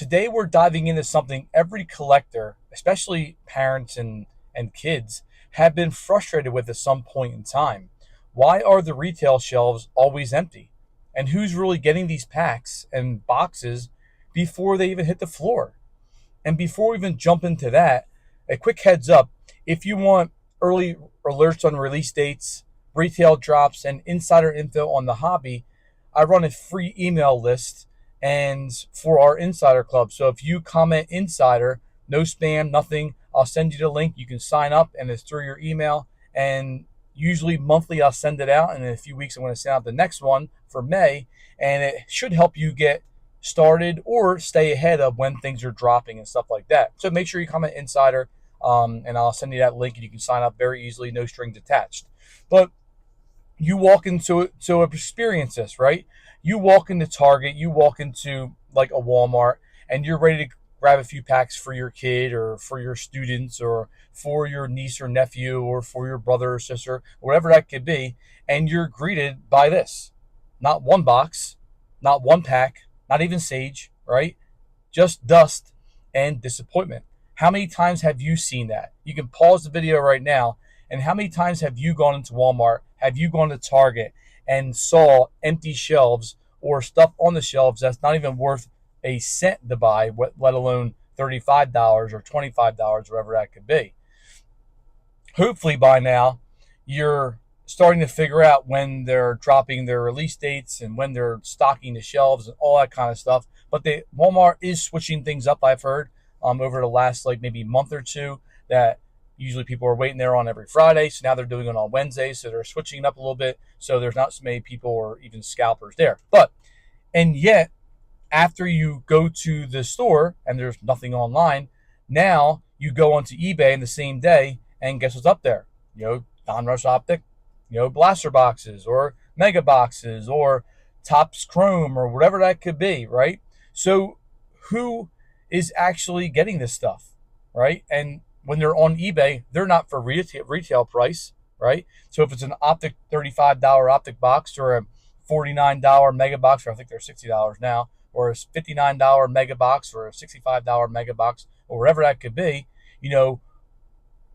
Today we're diving into something every collector, especially parents and kids, have been frustrated with at some point in time. Why are the retail shelves always empty? And who's really getting these packs and boxes before they even hit the floor? And before we even jump into that, a quick heads up, if you want early alerts on release dates, retail drops, and insider info on the hobby, I run a free email list and for our insider club. So if you comment insider, no spam, nothing, I'll send you the link. You can sign up and it's through your email. And usually monthly I'll send it out. And in a few weeks I'm going to send out the next one for May. And it should help you get started or stay ahead of when things are dropping and stuff like that. So make sure you comment insider, and I'll send you that link and you can sign up very easily, no strings attached. But you walk into to experience this, right? You walk into Target, you walk into like a Walmart, and you're ready to grab a few packs for your kid or for your students or for your niece or nephew or for your brother or sister, whatever that could be, and you're greeted by this. Not one box, not one pack, not even sage, right? Just dust and disappointment. How many times have you seen that? You can pause the video right now. And how many times have you gone into Walmart? Have you gone to Target and saw empty shelves or stuff on the shelves that's not even worth a cent to buy, let alone $35 or $25, whatever that could be? Hopefully by now you're starting to figure out when they're dropping their release dates and when they're stocking the shelves and all that kind of stuff. But Walmart is switching things up, I've heard, over the last like maybe month or two, that usually people are waiting there on every Friday. So now they're doing it on Wednesdays. So they're switching it up a little bit. So there's not so many people or even scalpers there. And yet, after you go to the store and there's nothing online, now you go onto eBay in the same day and guess what's up there? Donruss Optic, blaster boxes or mega boxes or Topps Chrome or whatever that could be, right? So who is actually getting this stuff, right? And when they're on eBay, they're not for retail price, right? So if it's an optic $35 optic box or a $49 mega box, or I think they're $60 now, or a $59 mega box or a $65 mega box or whatever that could be,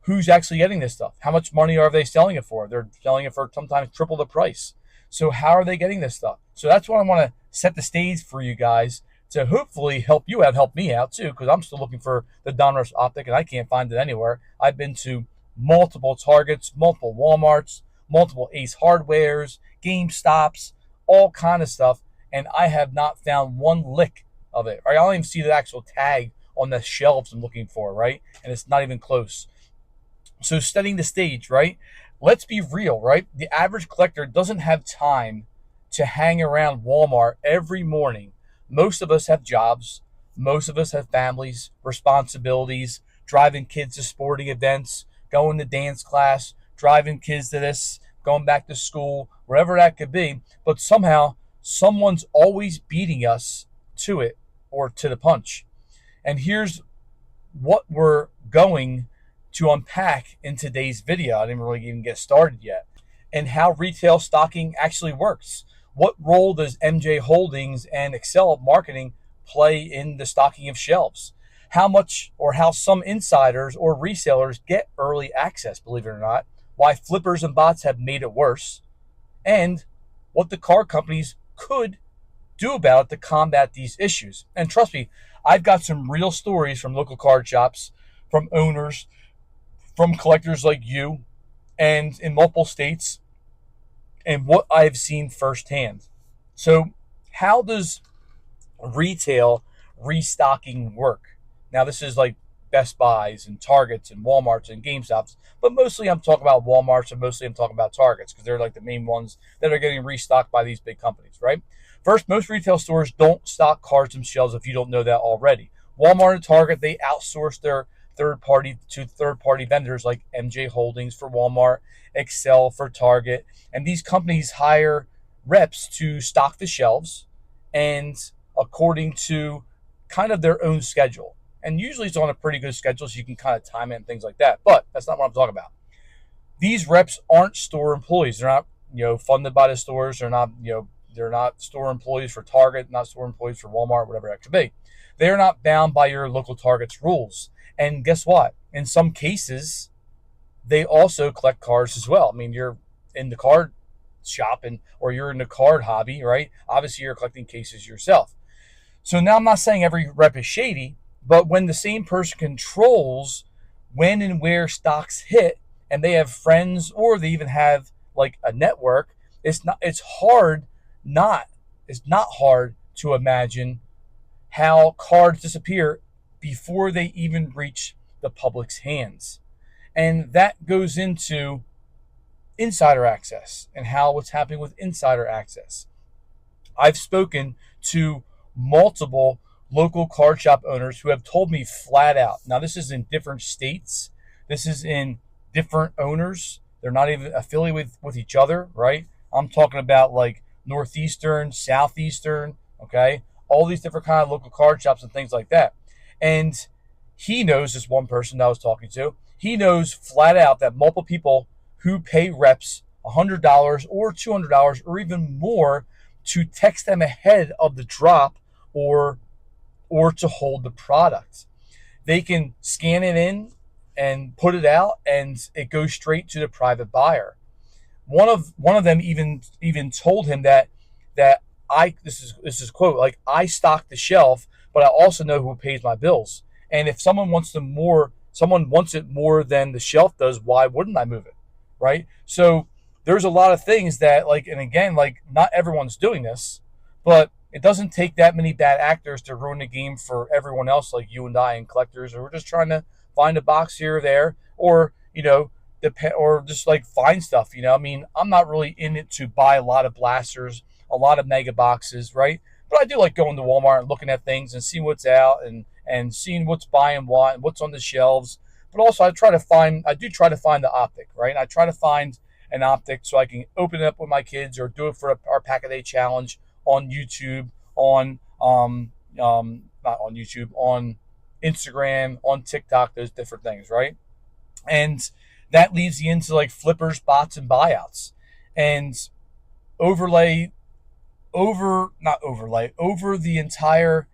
who's actually getting this stuff? How much money are they selling it for? They're selling it for sometimes triple the price. So how are they getting this stuff? So that's what I want to set the stage for you guys to hopefully help you out, help me out too, because I'm still looking for the Donruss Optic and I can't find it anywhere. I've been to multiple Targets, multiple Walmarts, multiple Ace Hardwares, GameStops, all kind of stuff, and I have not found one lick of it. Right? I don't even see the actual tag on the shelves I'm looking for, right? And it's not even close. So setting the stage, right? Let's be real, right? The average collector doesn't have time to hang around Walmart every morning. Most of us have jobs. Most of us have families, responsibilities, driving kids to sporting events, going to dance class, driving kids to this, going back to school, wherever that could be. But somehow, someone's always beating us to it or to the punch. And here's what we're going to unpack in today's video. I didn't really even get started yet. And how retail stocking actually works. What role does MJ Holdings and Excel Marketing play in the stocking of shelves? How much or how some insiders or resellers get early access, believe it or not. Why flippers and bots have made it worse. And what the card companies could do about it to combat these issues. And trust me, I've got some real stories from local card shops, from owners, from collectors like you, and in multiple states, and what I've seen firsthand. So how does retail restocking work? Now, this is like Best Buys and Targets and Walmarts and GameStops, but mostly I'm talking about Walmarts and mostly I'm talking about Targets because they're like the main ones that are getting restocked by these big companies, right? First, most retail stores don't stock cards themselves if you don't know that already. Walmart and Target, they outsource their third-party vendors like MJ Holdings for Walmart, Excel for Target, and these companies hire reps to stock the shelves and according to kind of their own schedule. And usually it's on a pretty good schedule so you can kind of time it and things like that. But that's not what I'm talking about. These reps aren't store employees. They're not, funded by the stores. They're not, They're not store employees for Target, not store employees for Walmart, whatever that could be. They are not bound by your local Target's rules. And guess what? In some cases, they also collect cards as well. I mean, you're in the card shop and or you're in the card hobby, right? Obviously, you're collecting cases yourself. So now I'm not saying every rep is shady, but when the same person controls when and where stocks hit, and they have friends or they even have like a network, it's hard not it's not hard to imagine how cards disappear before they even reach the public's hands. And that goes into insider access and how what's happening with insider access. I've spoken to multiple local card shop owners who have told me flat out. Now, this is in different states. This is in different owners. They're not even affiliated with each other, right? I'm talking about like Northeastern, Southeastern, okay? All these different kind of local card shops and things like that. And he knows, this one person that I was talking to, he knows flat out that multiple people who pay reps $100 or $200 or even more to text them ahead of the drop or to hold the product. They can scan it in and put it out and it goes straight to the private buyer. One of them even told him that I this is quote, like, I stock the shelf, but I also know who pays my bills. And if someone wants it more than the shelf does, why wouldn't I move it? Right? So there's a lot of things that, like, and again, like, not everyone's doing this, but it doesn't take that many bad actors to ruin the game for everyone else, like you and I and collectors, who are just trying to find a box here or there, or or just like find stuff. I mean, I'm not really in it to buy a lot of blasters, a lot of mega boxes, right? But I do like going to Walmart and looking at things and seeing what's out and seeing what's buying what and what's on the shelves. But also, I do try to find the optic, right? I try to find an optic so I can open it up with my kids or do it for our Pack a Day challenge on YouTube, on not on YouTube, on Instagram, on TikTok, those different things, right? And that leads you into like flippers, bots, and buyouts, and overlay over the entire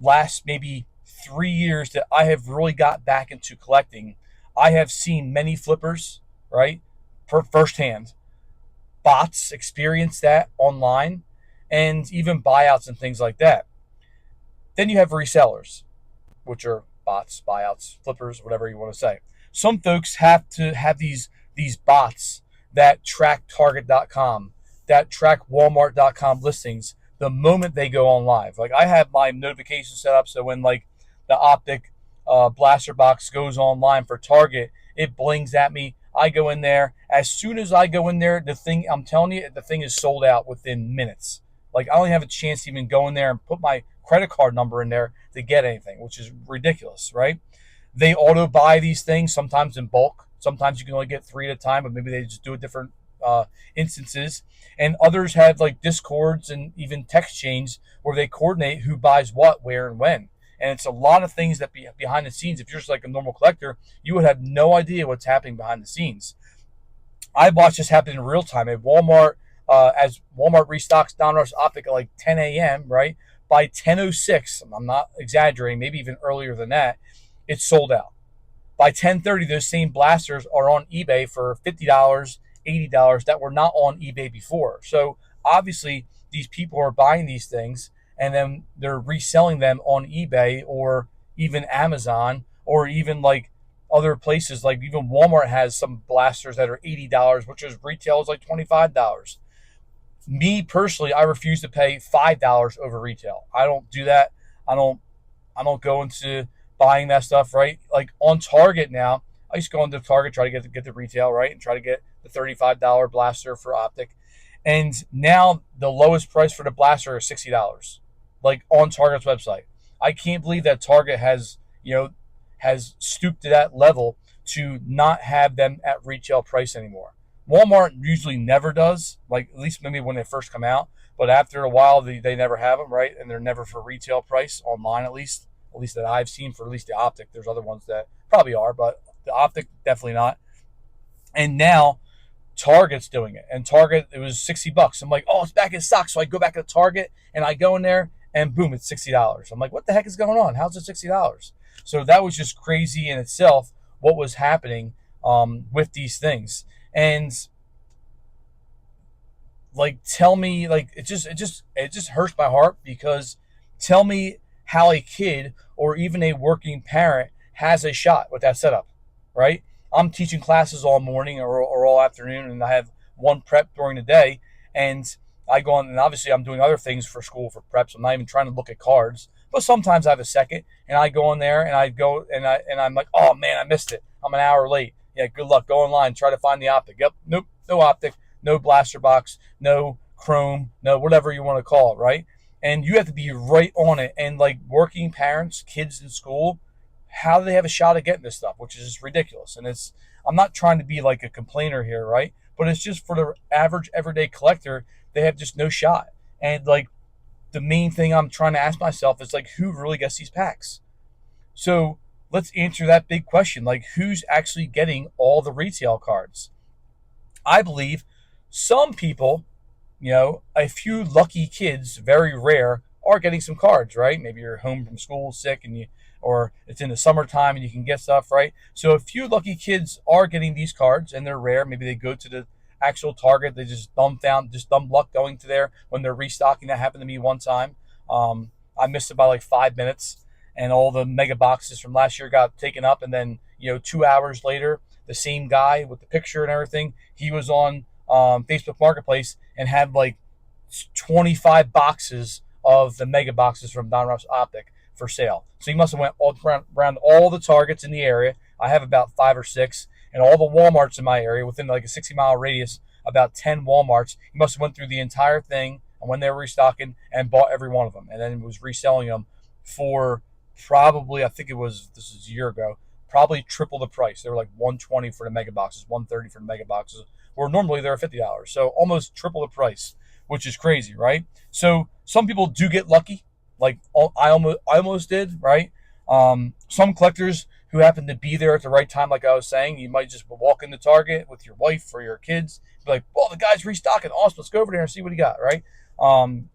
last maybe 3 years that I have really got back into collecting. I have seen many flippers, right, firsthand. Bots experience that online, and even buyouts and things like that. Then you have resellers, which are bots, buyouts, flippers, whatever you want to say. Some folks have to have these bots that track Target.com, that track Walmart.com listings the moment they go on live. Like, I have my notification set up so when like the optic blaster box goes online for Target, it blings at me. I go in there. As soon as I go in there, I'm telling you, the thing is sold out within minutes. Like, I don't have a chance to even go in there and put my credit card number in there to get anything, which is ridiculous, right? They auto buy these things, sometimes in bulk. Sometimes you can only get 3 at a time, but maybe they just do it different instances. And others have like discords and even text chains where they coordinate who buys what, where, and when. And it's a lot of things that behind the scenes. If you're just like a normal collector, you would have no idea what's happening behind the scenes. I watched this happen in real time at Walmart. As Walmart restocks Donruss Optic at like 10 a.m., right? By 10:06, I'm not exaggerating, maybe even earlier than that, it's sold out. By 10:30, those same blasters are on eBay for $50, $80 that were not on eBay before. So obviously, these people are buying these things and then they're reselling them on eBay or even Amazon or even like other places. Like even Walmart has some blasters that are $80, which is retail is like $25. Me personally, I refuse to pay $5 over retail. I don't do that. I don't go into buying that stuff, right? Like on Target now, I used to go into Target, try to get the retail, right, and try to get the $35 blaster for optic. And now the lowest price for the blaster is $60, like on Target's website. I can't believe that Target has stooped to that level to not have them at retail price anymore. Walmart usually never does, like at least maybe when they first come out, but after a while they never have them, right? And they're never for retail price online, at least that I've seen for at least the optic. There's other ones that probably are, but the optic definitely not. And now Target's doing it, and Target it was $60. I'm like, oh, it's back in stock. So I go back to Target and I go in there, and boom, it's $60. I'm like, what the heck is going on? How's it $60? So that was just crazy in itself. What was happening with these things, and like tell me, like it just hurts my heart, because tell me how a kid or even a working parent has a shot with that setup, right? I'm teaching classes all morning or all afternoon, and I have one prep during the day, and I go on, and obviously I'm doing other things for school for preps. I'm not even trying to look at cards, but sometimes I have a second, and I go in there and I go and I'm like, oh man, I missed it. I'm an hour late. Yeah, good luck. Go online, try to find the optic. Yep, nope, no optic, no blaster box, no chrome, no whatever you want to call it, right? And you have to be right on it. And like working parents, kids in school, how do they have a shot at getting this stuff? Which is just ridiculous. And it's I'm not trying to be like a complainer here, right? But it's just for the average everyday collector, they have just no shot. And like the main thing I'm trying to ask myself is like, who really gets these packs? So let's answer that big question. Like, who's actually getting all the retail cards? I believe some people, a few lucky kids, very rare, are getting some cards, right? Maybe you're home from school sick or it's in the summertime and you can get stuff, right? So a few lucky kids are getting these cards and they're rare. Maybe they go to the actual Target. They just dumb luck going to there when they're restocking. That happened to me one time. I missed it by like 5 minutes, and all the mega boxes from last year got taken up. And then, 2 hours later, the same guy with the picture and everything, he was on Facebook Marketplace and had like 25 boxes of the mega boxes from Don Ruff's Optic for sale. So he must have went around all the Targets in the area. I have about 5 or 6, and all the Walmarts in my area within like a 60-mile radius, about 10 Walmarts. He must have went through the entire thing and when they were restocking and bought every one of them, and then was reselling them for probably, I think this was a year ago, probably triple the price. They were like 120 for the mega boxes, 130 for the mega boxes, where normally they're $50. So almost triple the price, which is crazy, right? So some people do get lucky, like I almost did, right? Some collectors who happen to be there at the right time, like I was saying, you might just walk into Target with your wife or your kids, be like, "Well, the guy's restocking, awesome, let's go over there and see what he got," right? Um,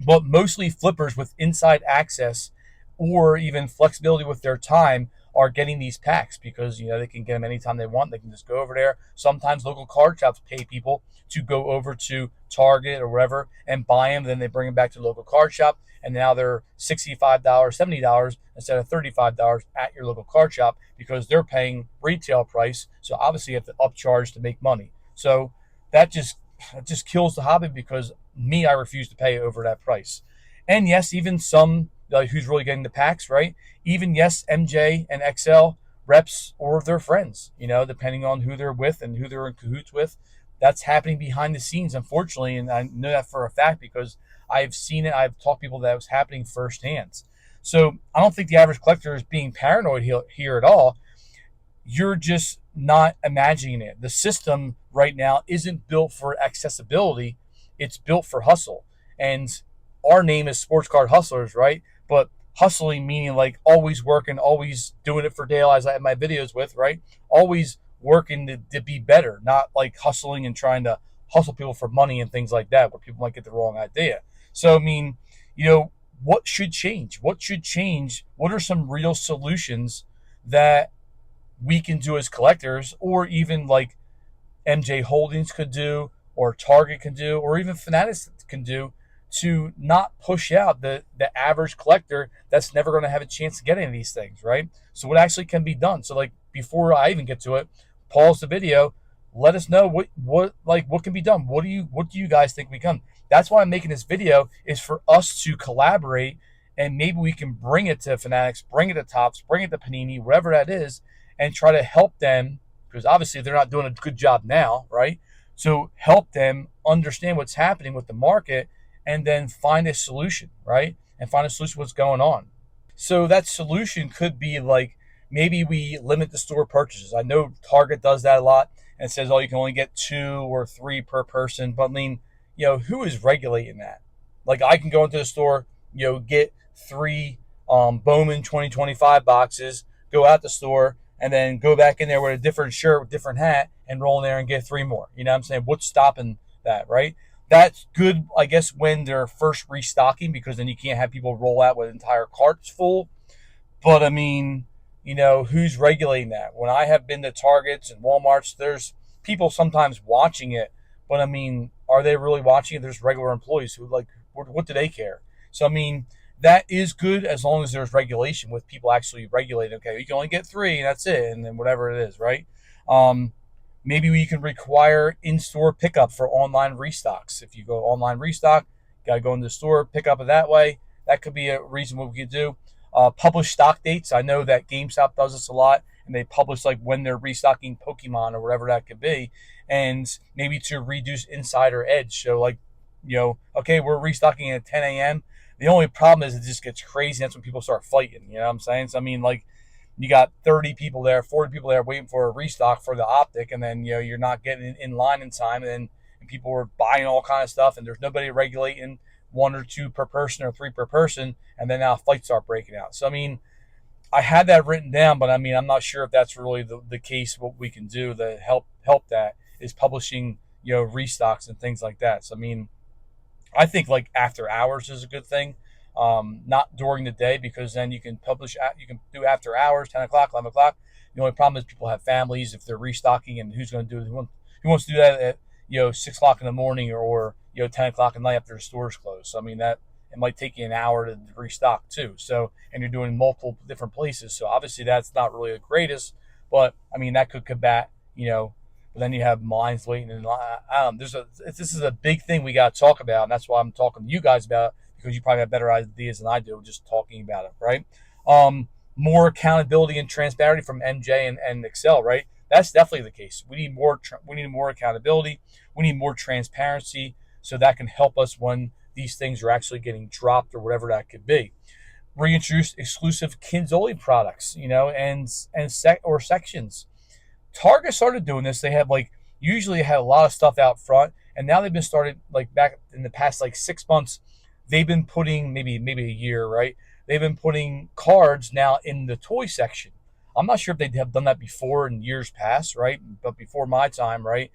but mostly flippers with inside access or even flexibility with their time are getting these packs, because they can get them anytime they want. They can just go over there. Sometimes local card shops pay people to go over to Target or wherever and buy them. Then they bring them back to the local card shop, and now they're $65, $70 instead of $35 at your local card shop, because they're paying retail price. So obviously you have to upcharge to make money. So that just kills the hobby, because me, I refuse to pay over that price. And yes, even some like who's really getting the packs, right? Even yes, MJ and XL reps or their friends, depending on who they're with and who they're in cahoots with. That's happening behind the scenes, unfortunately, and I know that for a fact because I've seen it. I've taught people that it was happening firsthand. So I don't think the average collector is being paranoid here at all. You're just not imagining it. The system right now isn't built for accessibility, it's built for hustle. And our name is Sports Card Hustlers, right? But hustling meaning like always working, always doing it for Dale, as I have my videos with, right? Always working to be better, not like hustling and trying to hustle people for money and things like that, where people might get the wrong idea. So, I mean, what should change? What should change? What are some real solutions that we can do as collectors, or even like MJ Holdings could do, or Target can do, or even Fanatics can do, to not push out the average collector that's never going to have a chance to get any of these things, right? So what actually can be done? So like before I even get to it, pause the video, let us know what can be done. What do you guys think we can? That's why I'm making this video, is for us to collaborate, and maybe we can bring it to Fanatics, bring it to Topps, bring it to Panini, wherever that is, and try to help them, because obviously they're not doing a good job now, right? So help them understand what's happening with the market, and then find a solution, right? And find a solution what's going on. So that solution could be like, maybe we limit the store purchases. I know Target does that a lot and says, oh, you can only get 2 or 3 per person. But I mean, who is regulating that? Like I can go into the store, get 3 Bowman 2025 boxes, go out the store, and then go back in there with a different shirt, with different hat, and roll in there and get three more. You know what I'm saying? What's stopping that, right? That's good, I guess, when they're first restocking, because then you can't have people roll out with entire carts full. But I mean, who's regulating that? When I have been to Targets and Walmarts, there's people sometimes watching it, but I mean, are they really watching it? There's regular employees who, like, what do they care? So I mean, that is good as long as there's regulation with people actually regulating. Okay, you can only get three, and that's it, and then whatever it is, right? Um, Maybe we can require in-store pickup for online restocks. If you go online restock, you gotta go in the store, pick up it that way. That could be a reason what we could do. Publish stock dates. I know that GameStop does this a lot, and they publish like when they're restocking Pokemon or whatever that could be, and maybe to reduce insider edge. So like, okay, we're restocking at 10 a.m. The only problem is it just gets crazy. That's when people start fighting. You know what I'm saying? So I mean, like, you got 30 people there, 40 people there waiting for a restock for the optic, and then you're not getting in line in time, and people were buying all kind of stuff, and there's nobody regulating one or two per person or three per person, and then now fights start breaking out. So I mean, I had that written down, but I mean, I'm not sure if that's really the case. What we can do to help that is publishing restocks and things like that. So I mean, I think like after hours is a good thing. Not during the day, because then you can you can do after hours, 10 o'clock, 11 o'clock. The only problem is people have families if they're restocking, and who's going to do it? Who wants to do that at 6 o'clock in the morning, or 10 o'clock at night after the store's closed? So I mean, that it might take you an hour to restock too. So, and you're doing multiple different places. So obviously that's not really the greatest, but I mean, that could combat, but then you have lines waiting, and this is a big thing we got to talk about, and that's why I'm talking to you guys about it, because you probably have better ideas than I do just talking about it, right? More accountability and transparency from MJ and Excel, right? That's definitely the case. We need more. We need more accountability. We need more transparency, so that can help us when these things are actually getting dropped or whatever that could be. Reintroduce exclusive kids only products, or sections. Target started doing this. They have like usually had a lot of stuff out front, and now they've been started like back in the past like 6 months. They've been putting maybe a year, right? They've been putting cards now in the toy section. I'm not sure if they have done that before in years past, right? But before my time, right?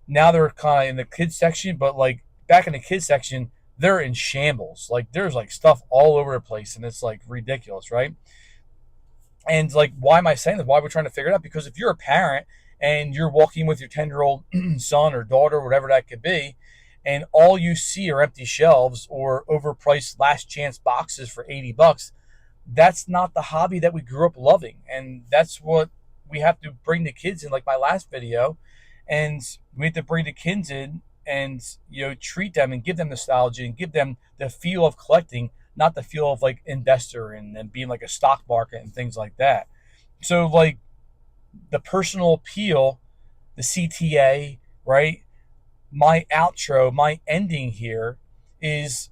Now they're kind of in the kids section, but like back in the kids section, they're in shambles. Like there's like stuff all over the place, and it's like ridiculous, right? And like, why am I saying this? Why we're trying to figure it out? Because if you're a parent and you're walking with your 10-year-old son or daughter, whatever that could be, and all you see are empty shelves or overpriced last chance boxes for $80, that's not the hobby that we grew up loving. And that's what we have to bring the kids in, like my last video. And we have to bring the kids in and, treat them and give them nostalgia and give them the feel of collecting, not the feel of like investor and being like a stock market and things like that. So like the personal appeal, the CTA, right? My outro, my ending here is,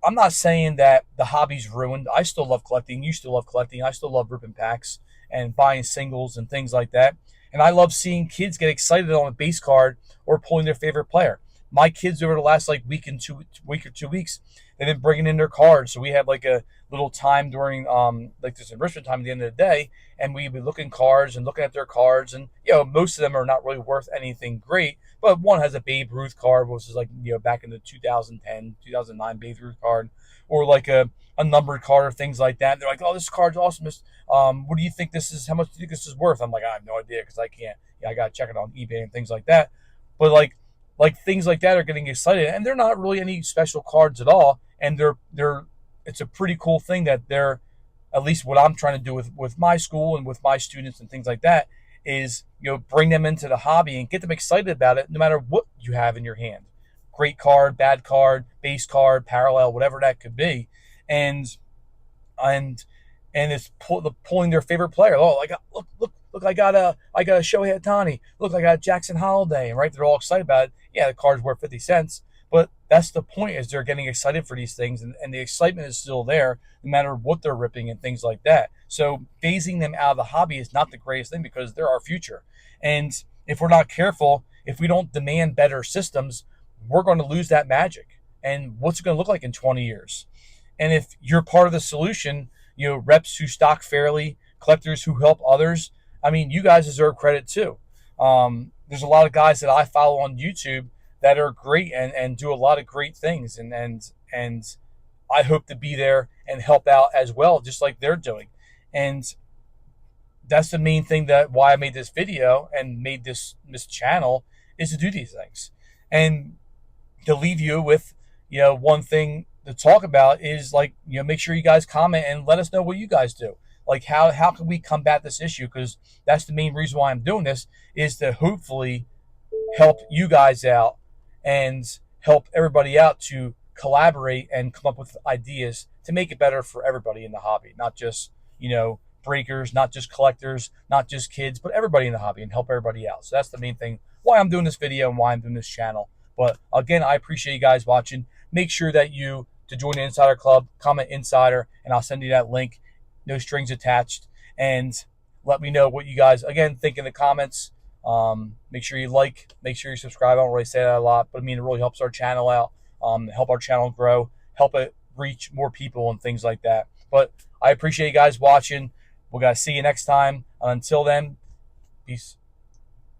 I'm not saying that the hobby's ruined. I still love collecting. You still love collecting. I still love ripping packs and buying singles and things like that. And I love seeing kids get excited on a base card or pulling their favorite player. My kids over the last like week or 2 weeks, they've been bringing in their cards. So we have like a little time during like this enrichment time at the end of the day, and we'd be looking cards and looking at their cards, and most of them are not really worth anything great, but one has a Babe Ruth card, which is like back in the 2010 2009 Babe Ruth card, or like a numbered card or things like that. They're like, oh, this card's awesome. What do you think this is? How much do you think this is worth? I'm like, I have no idea, because I can't. I gotta check it on eBay and things like that. But like things like that are getting excited, and they're not really any special cards at all, and they're it's a pretty cool thing that they're, at least what I'm trying to do with my school and with my students and things like that, is bring them into the hobby and get them excited about it, no matter what you have in your hand. Great card, bad card, base card, parallel, whatever that could be. And and it's pulling their favorite player. Oh, I got look, I got a Shohei Ohtani. Look, I got Jackson Holiday, right? They're all excited about it. Yeah, the card's worth 50 cents, but that's the point, is they're getting excited for these things, and the excitement is still there no matter what they're ripping and things like that. So phasing them out of the hobby is not the greatest thing, because they're our future. And if we're not careful, if we don't demand better systems, we're going to lose that magic. And what's it going to look like in 20 years? And if you're part of the solution, reps who stock fairly, collectors who help others, I mean, you guys deserve credit too. There's a lot of guys that I follow on YouTube that are great and do a lot of great things, and I hope to be there and help out as well, just like they're doing. And that's the main thing, that why I made this video and made this channel, is to do these things. And to leave you with, one thing to talk about is, like, make sure you guys comment and let us know what you guys do. Like, how can we combat this issue? Because that's the main reason why I'm doing this, is to hopefully help you guys out and help everybody out to collaborate and come up with ideas to make it better for everybody in the hobby, not just, breakers, not just collectors, not just kids, but everybody in the hobby, and help everybody out. So that's the main thing why I'm doing this video and why I'm doing this channel. But again, I appreciate you guys watching. Make sure that you, to join the Insider Club, comment Insider, and I'll send you that link. No strings attached. And let me know what you guys, again, think in the comments. Make sure you like, make sure you subscribe. I don't really say that a lot, but I mean, it really helps our channel out, help our channel grow, help it reach more people and things like that. But I appreciate you guys watching. We're going to see you next time. Until then, peace.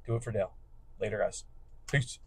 Do it for Dale. Later, guys. Peace.